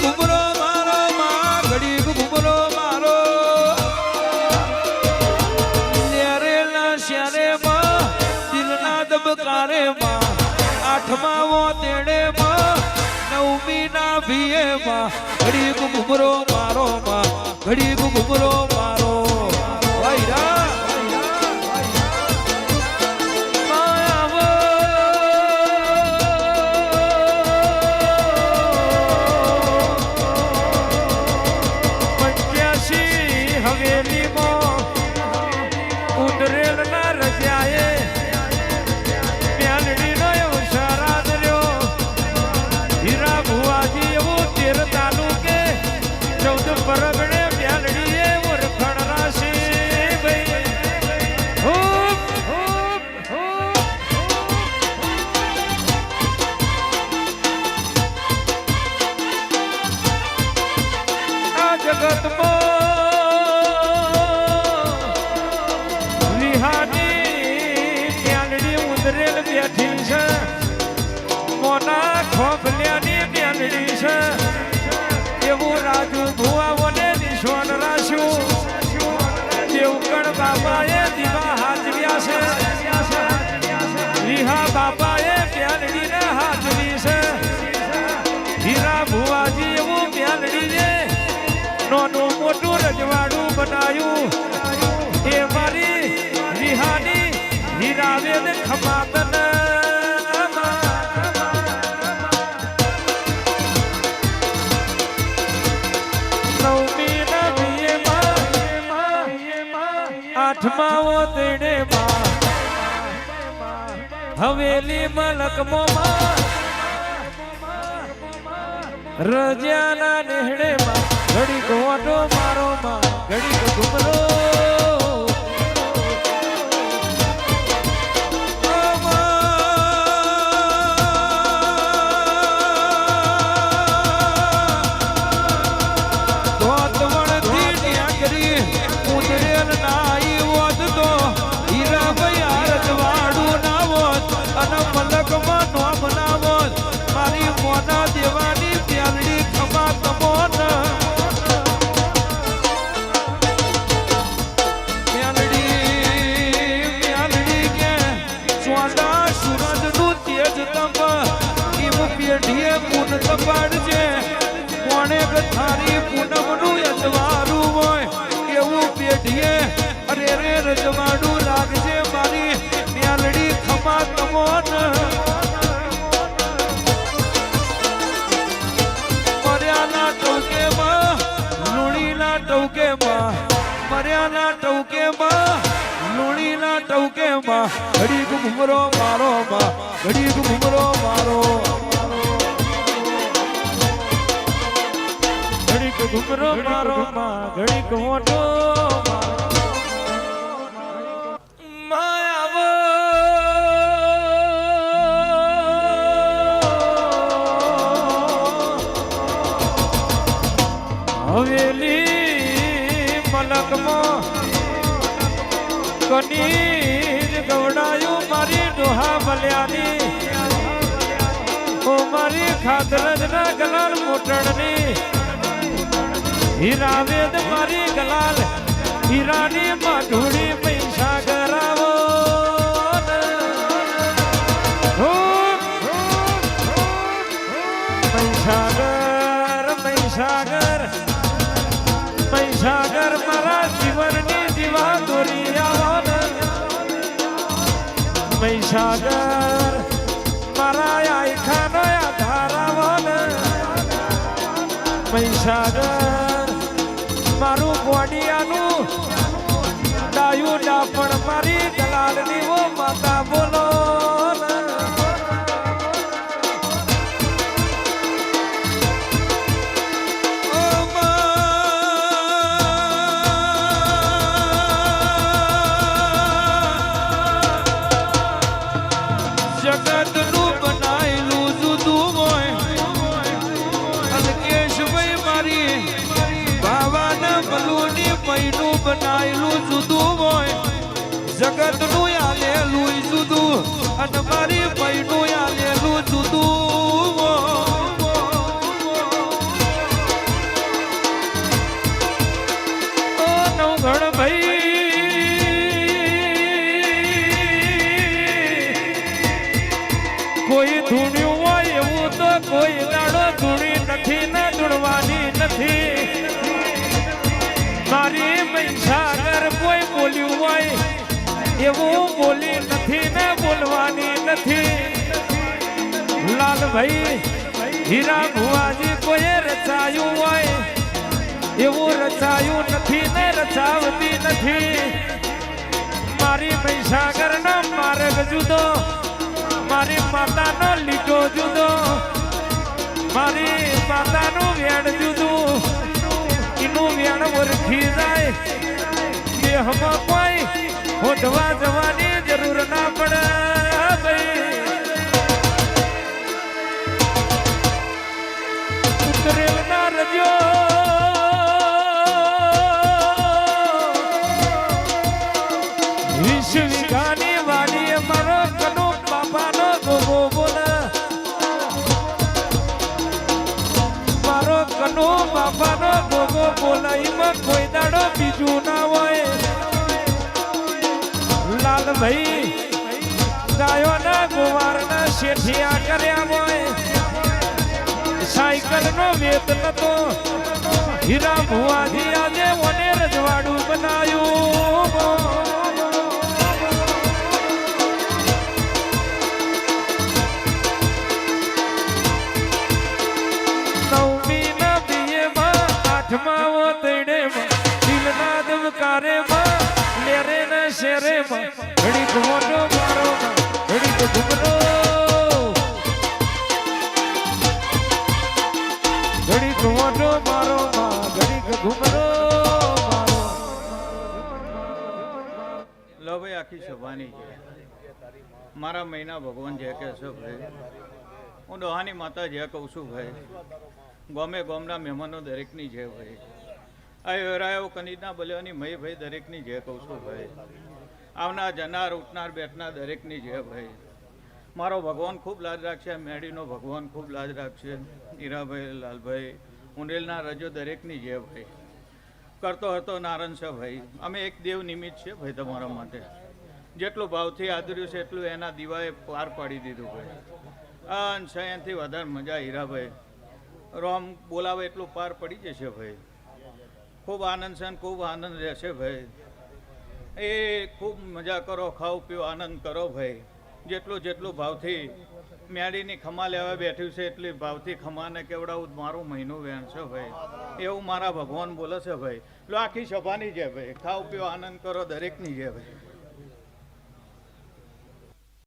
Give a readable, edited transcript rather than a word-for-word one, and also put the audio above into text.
ઘુમરો મારો માં ઘડીક ઘુમરો મારો લેરેલા શ્યારે માં દિલના દબકારે માં આઠમા તેડે માં નવમી ના ભીએ માં ઘડીક ઘુમરો મારો માં ઘડીક ઘુમરો મારો વાયરા એવું રાજુ ભુવાઓને નિશાન રાખ્યું દેવગણ બાપાએ દીવા હાજવ્યા છે વિહા બાપાએ પ્યાલડીને હાજવી છે હીરા ભુવાજી એવું પ્યાલડીને નાનું મોટું રજવાડું બનાવ્યું એ મારી વિહાની હીરાવેદ ખમાતન આઠમાઓ તેડે માં હવેલી મલકમો માં રજાના નેહડે માં ઘડીક ઓટો મારો માં ઘડીક ઘુમરો થારી પૂનમનું યજવારું હોય એવું પેઢીએ અરે રે રજવાડું લાગશે મારી મ્યાલડી ખમા તમોન મર્યાના ટોકેમાં લુણીના ટોકેમાં મર્યાના ટોકેમાં લુણીના ટોકેમાં ઘડીક ઘુમરો મારો માં ઘડીક ઘુમરો મારો ઘુમરો મારો માં ઘડીક મોટો માયાવો હવેલી મલકમાં કનીર ગવડાયું મારી ડોહા બલ્યાની ઓ મારી ખાતરજના ગલાલ મોટણની હીરાવેદ મારી ગલાલ હીરાની માધુરી પૈસા કરાવો પૈસાગર મારા જીવનની દીવા દોરી આવો પૈસાગર મારા આયખાનો આધાર આવો પૈસાગર મારું ગોડિયાનું ડાયું ડાપણ મારી ગલાલની ઓ માતા બોલો જગતનું બનાયેલું જુદું હોય અલકેશભાઈ મારી ભાવાના બલુની પૈનું બનાયેલું જુદું હોય જગતનું આલેલું જુદું અને મારી પૈનું આલેલું જુદું એવું બોલી નથી ને બોલવાની નથી. લાલભાઈ હીરા ભુવાજી કોઈ રચાયું હોય એવું રચાયું નથી ને રચાવતી નથી. મારી મહીસાગર નો માર્ગ જુદો, મારી માતાનો લીટો જુદો, મારી માતાનું વેણ જુદું. એનું વેણ ઓળખી જાય દેહમાં કોઈ હોધવા જવાની જરૂર ના પડે. ઉતરેલ ના રજો વિશ્વિકાની વાડી મારો કનો બાપાનો ગોગો બોલે. મારો કનો બાપાનો ગોગો બોલે. એમાં કોઈ દાડો બીજું ના હોય. લાલભાઈ ગાયોના ગોવારના શેઠિયા કર્યા હોય. સાયકલ નો વેત નતો. હીરા ભુવાજી આજે મને રજવાડું બનાવ્યું. નવમી ના બીએમાં આઠમા ઓતડેમાં દિલના દવકારેમાં લેરે ને શેરેમાં ઘડી ઘુમરો મારો ઘડી ઘુમરો ઘડી ઘુમરો મારો ઘડી ઘુમરો મારો. લો ભાઈ આખી સભાની છે મારા મહિના ભગવાન જે કહે છે ભાઈ. હું ડોહાની માતા જે કહું છું ભાઈ. ગોમે ગોમના મહેમાનો દરેકની જે ભાઈ. આ વેરાયો કનીના બલ્યોની મય ભાઈ દરેકની જે કહું છું ભાઈ. આવનાર જનાર ઉઠનાર બેઠનાર દરેકની જે ભાઈ. મારો ભગવાન ખૂબ લાજ રાખશે. મેડીનો ભગવાન ખૂબ લાજ રાખશે. હીરાભાઈ લાલભાઈ ઉંડેલના રજો દરેકની જે ભાઈ. કરતો હતો નારાયણ છે ભાઈ. અમે એક દેવ નિમિત્ત છે ભાઈ તમારા માટે. જેટલું ભાવથી આદર્યું છે એટલું એના દીવાએ પાર પાડી દીધું ભાઈ. અંશ એનાથી વધારે મજા હીરાભાઈ રોમ બોલાવે એટલું પાર પડી જશે ભાઈ. ખૂબ આનંદ છે ખૂબ આનંદ રહેશે ભાઈ. એ ખૂબ મજા કરો, ખાઓ પીઓ, આનંદ કરો ભાઈ. જેટલું ભાવથી મેળીની ખમા લેવા બેઠ્યું છે એટલી ભાવથી ખમાને કેવડાવું મારું મહિનું વેણ છે ભાઈ. એવું મારા ભગવાન બોલે છે ભાઈ. લો આખી સભાની છે ભાઈ. ખાઓ પીઓ આનંદ કરો દરેકની છે ભાઈ.